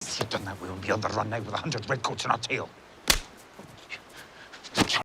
Sit on that, we won't be on the run now with 100 redcoats in our tail.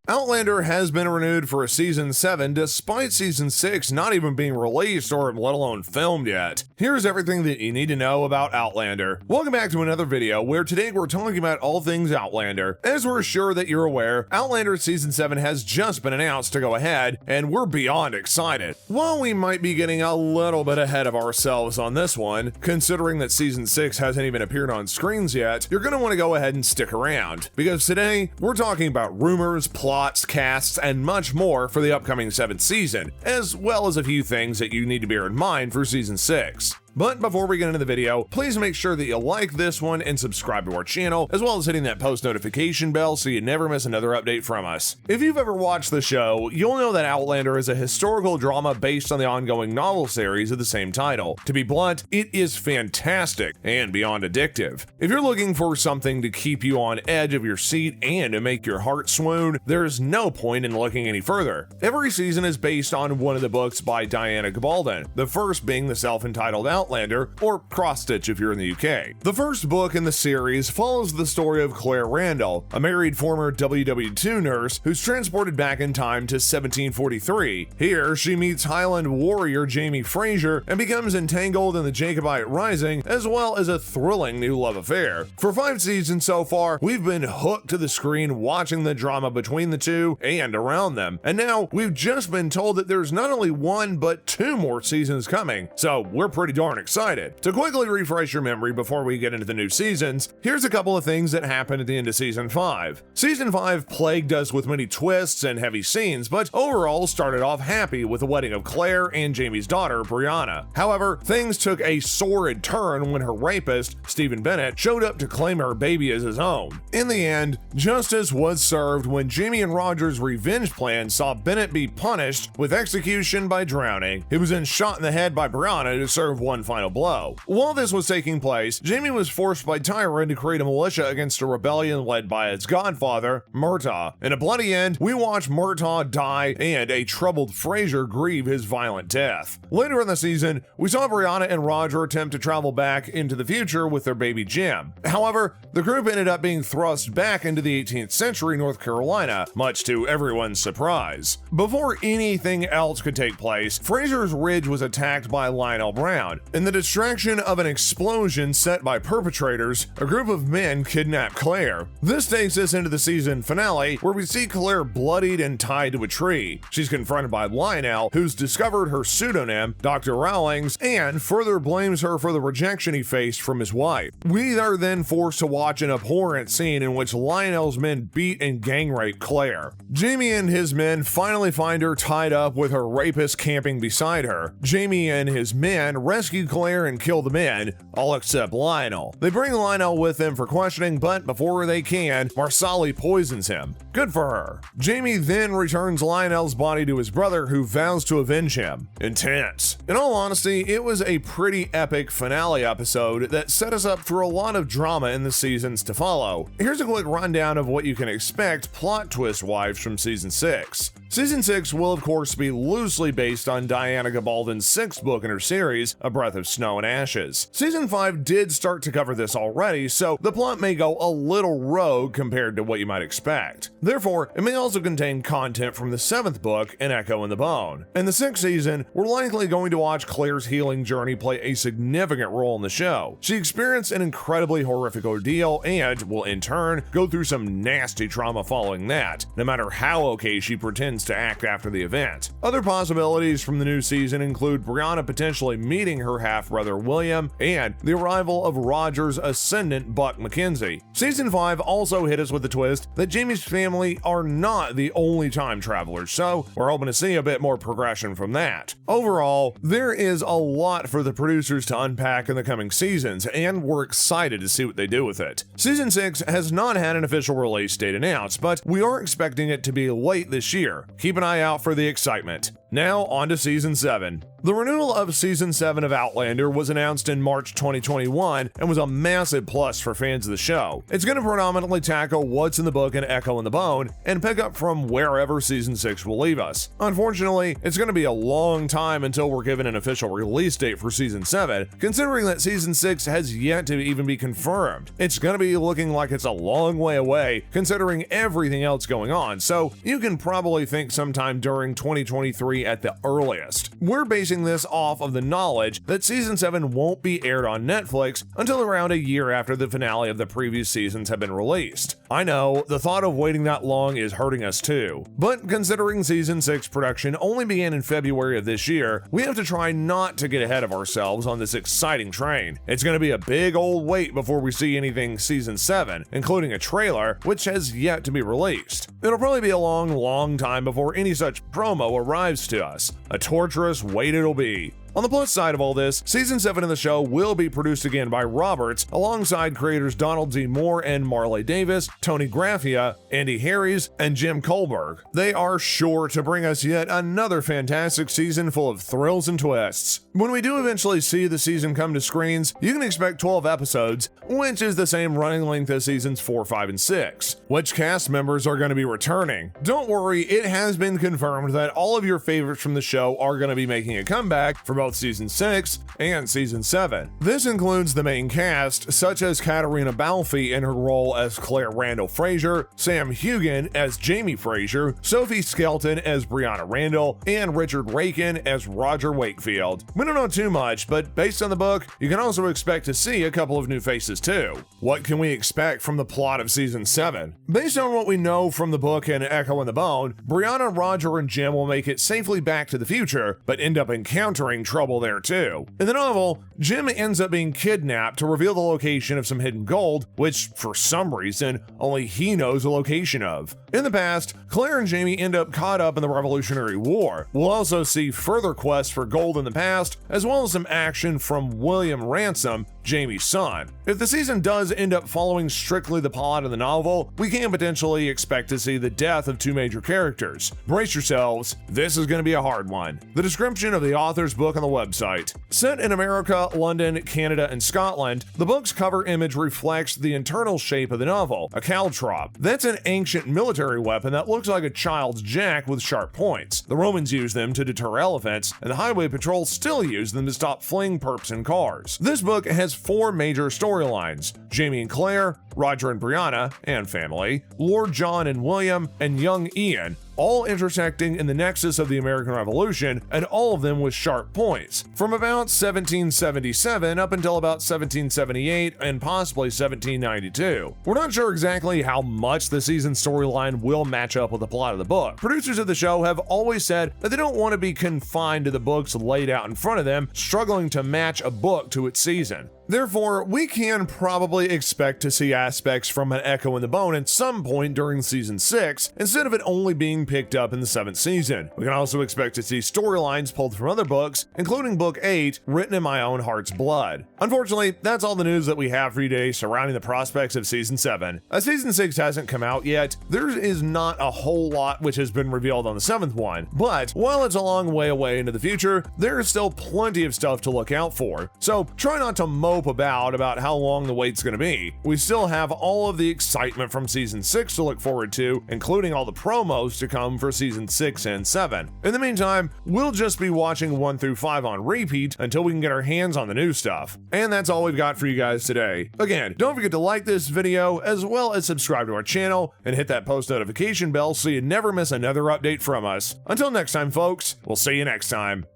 Outlander has been renewed for a season 7 despite season 6 not even being released or let alone filmed yet. Here's everything that you need to know about Outlander. Welcome back to another video where today we're talking about all things Outlander. As we're sure that you're aware, Outlander season 7 has just been announced to go ahead, and we're beyond excited. While we might be getting a little bit ahead of ourselves on this one, considering that season 6 hasn't even appeared on screens yet, you're going to want to go ahead and stick around, because today we're talking about rumors, plots, casts, and much more for the upcoming 7th season, as well as a few things that you need to bear in mind for season 6. But before we get into the video, please make sure that you like this one and subscribe to our channel, as well as hitting that post notification bell so you never miss another update from us. If you've ever watched the show, you'll know that Outlander is a historical drama based on the ongoing novel series of the same title. To be blunt, it is fantastic and beyond addictive. If you're looking for something to keep you on edge of your seat and to make your heart swoon, there's no point in looking any further. Every season is based on one of the books by Diana Gabaldon, the first being the self-entitled Outlander, or Cross-Stitch if you're in the UK. The first book in the series follows the story of Claire Randall, a married former WW2 nurse who's transported back in time to 1743. Here, she meets Highland warrior Jamie Fraser and becomes entangled in the Jacobite Rising, as well as a thrilling new love affair. For 5 seasons so far, we've been hooked to the screen watching the drama between the two and around them, and now we've just been told that there's not only 1 but 2 more seasons coming, so we're pretty darn excited. To quickly refresh your memory before we get into the new seasons, here's a couple of things that happened at the end of season 5. Season 5 plagued us with many twists and heavy scenes, but overall started off happy with the wedding of Claire and Jamie's daughter, Brianna. However, things took a sordid turn when her rapist, Stephen Bennett, showed up to claim her baby as his own. In the end, justice was served when Jamie and Roger's revenge plan saw Bennett be punished with execution by drowning. He was then shot in the head by Brianna to serve one final blow. While this was taking place, Jamie was forced by Tyron to create a militia against a rebellion led by its godfather, Murtaugh. In a bloody end, we watch Murtaugh die and a troubled Fraser grieve his violent death. Later in the season, we saw Brianna and Roger attempt to travel back into the future with their baby Jim. However, the group ended up being thrust back into the 18th century North Carolina, much to everyone's surprise. Before anything else could take place, Fraser's Ridge was attacked by Lionel Brown. In the distraction of an explosion set by perpetrators, a group of men kidnap Claire. This takes us into the season finale, where we see Claire bloodied and tied to a tree. She's confronted by Lionel, who's discovered her pseudonym, Dr. Rawlings, and further blames her for the rejection he faced from his wife. We are then forced to watch an abhorrent scene in which Lionel's men beat and gang rape Claire. Jamie and his men finally find her tied up with her rapist camping beside her. Jamie and his men rescue Claire and kill the men, all except Lionel. They bring Lionel with them for questioning, but before they can, Marsali poisons him. Good for her. Jamie then returns Lionel's body to his brother, who vows to avenge him. Intense. In all honesty, it was a pretty epic finale episode that set us up for a lot of drama in the seasons to follow. Here's a quick rundown of what you can expect plot twist-wise from season 6. Season 6 will of course be loosely based on Diana Gabaldon's 6th book in her series, A Breath of Snow and Ashes. Season 5 did start to cover this already, so the plot may go a little rogue compared to what you might expect. Therefore, it may also contain content from the 7th book, An Echo in the Bone. In the 6th season, we're likely going to watch Claire's healing journey play a significant role in the show. She experienced an incredibly horrific ordeal and will in turn go through some nasty trauma following that, no matter how okay she pretends to act after the event. Other possibilities from the new season include Brianna potentially meeting her half-brother William and the arrival of Roger's ascendant Buck McKenzie. Season 5 also hit us with the twist that Jamie's family are not the only time travelers, so we're hoping to see a bit more progression from that. Overall, there is a lot for the producers to unpack in the coming seasons, and we're excited to see what they do with it. Season 6 has not had an official release date announced, but we are expecting it to be late this year. Keep an eye out for the excitement. Now on to Season 7. The renewal of Season 7 of Outlander was announced in March 2021 and was a massive plus for fans of the show. It's going to predominantly tackle what's in the book and Echo in the Bone and pick up from wherever Season 6 will leave us. Unfortunately, it's going to be a long time until we're given an official release date for Season 7, considering that Season 6 has yet to even be confirmed. It's going to be looking like it's a long way away, considering everything else going on, so you can probably think sometime during 2023 at the earliest. We're basing this off of the knowledge that Season 7 won't be aired on Netflix until around a year after the finale of the previous seasons have been released. I know, the thought of waiting that long is hurting us too, but considering Season 6 production only began in February of this year, we have to try not to get ahead of ourselves on this exciting train. It's going to be a big old wait before we see anything Season 7, including a trailer, which has yet to be released. It'll probably be a long time before any such promo arrives to us. A torturous wait it'll be. On the plus side of all this, Season 7 of the show will be produced again by Roberts, alongside creators Donald D. Moore and Marley Davis, Tony Graffia, Andy Harries, and Jim Kohlberg. They are sure to bring us yet another fantastic season full of thrills and twists. When we do eventually see the season come to screens, you can expect 12 episodes, which is the same running length as seasons 4, 5, and 6. Which cast members are going to be returning? Don't worry, it has been confirmed that all of your favorites from the show are going to be making a comeback for both Season 6 and Season 7. This includes the main cast, such as Katarina Balfe in her role as Claire Randall Fraser, Sam Hugan as Jamie Fraser, Sophie Skelton as Brianna Randall, and Richard Rakin as Roger Wakefield. We don't know too much, but based on the book, you can also expect to see a couple of new faces too. What can we expect from the plot of Season 7? Based on what we know from the book and Echo in the Bone, Brianna, Roger, and Jim will make it safely back to the future, but end up encountering trouble there too. In the novel, Jim ends up being kidnapped to reveal the location of some hidden gold, which, for some reason, only he knows the location of. In the past, Claire and Jamie end up caught up in the Revolutionary War. We'll also see further quests for gold in the past, as well as some action from William Ransom, Jamie's son. If the season does end up following strictly the plot of the novel, we can potentially expect to see the death of two major characters. Brace yourselves, this is going to be a hard one. The description of the author's book on the website. Set in America, London, Canada, and Scotland, the book's cover image reflects the internal shape of the novel, a caltrop. That's an ancient military weapon that looks like a child's jack with sharp points. The Romans used them to deter elephants, and the highway patrol still use them to stop fleeing perps in cars. This book has 4 major storylines: Jamie and Claire, Roger and Brianna, and family, Lord John and William, and young Ian, all intersecting in the nexus of the American Revolution, and all of them with sharp points, from about 1777 up until about 1778 and possibly 1792. We're not sure exactly how much the season storyline will match up with the plot of the book. Producers of the show have always said that they don't want to be confined to the books laid out in front of them, struggling to match a book to its season. Therefore, we can probably expect to see aspects from an Echo in the Bone at some point during Season 6, instead of it only being picked up in the 7th season. We can also expect to see storylines pulled from other books, including Book 8, Written in My Own Heart's Blood. Unfortunately, that's all the news that we have for you today surrounding the prospects of Season 7. As Season 6 hasn't come out yet, there is not a whole lot which has been revealed on the 7th one, but while it's a long way away into the future, there is still plenty of stuff to look out for, so try not to mope about how long the wait's going to be. We still have all of the excitement from Season 6 to look forward to, including all the promos to come for Season 6 and 7. In the meantime, we'll just be watching 1 through 5 on repeat until we can get our hands on the new stuff. And that's all we've got for you guys today. Again, don't forget to like this video, as well as subscribe to our channel, and hit that post notification bell so you never miss another update from us. Until next time, folks, we'll see you next time.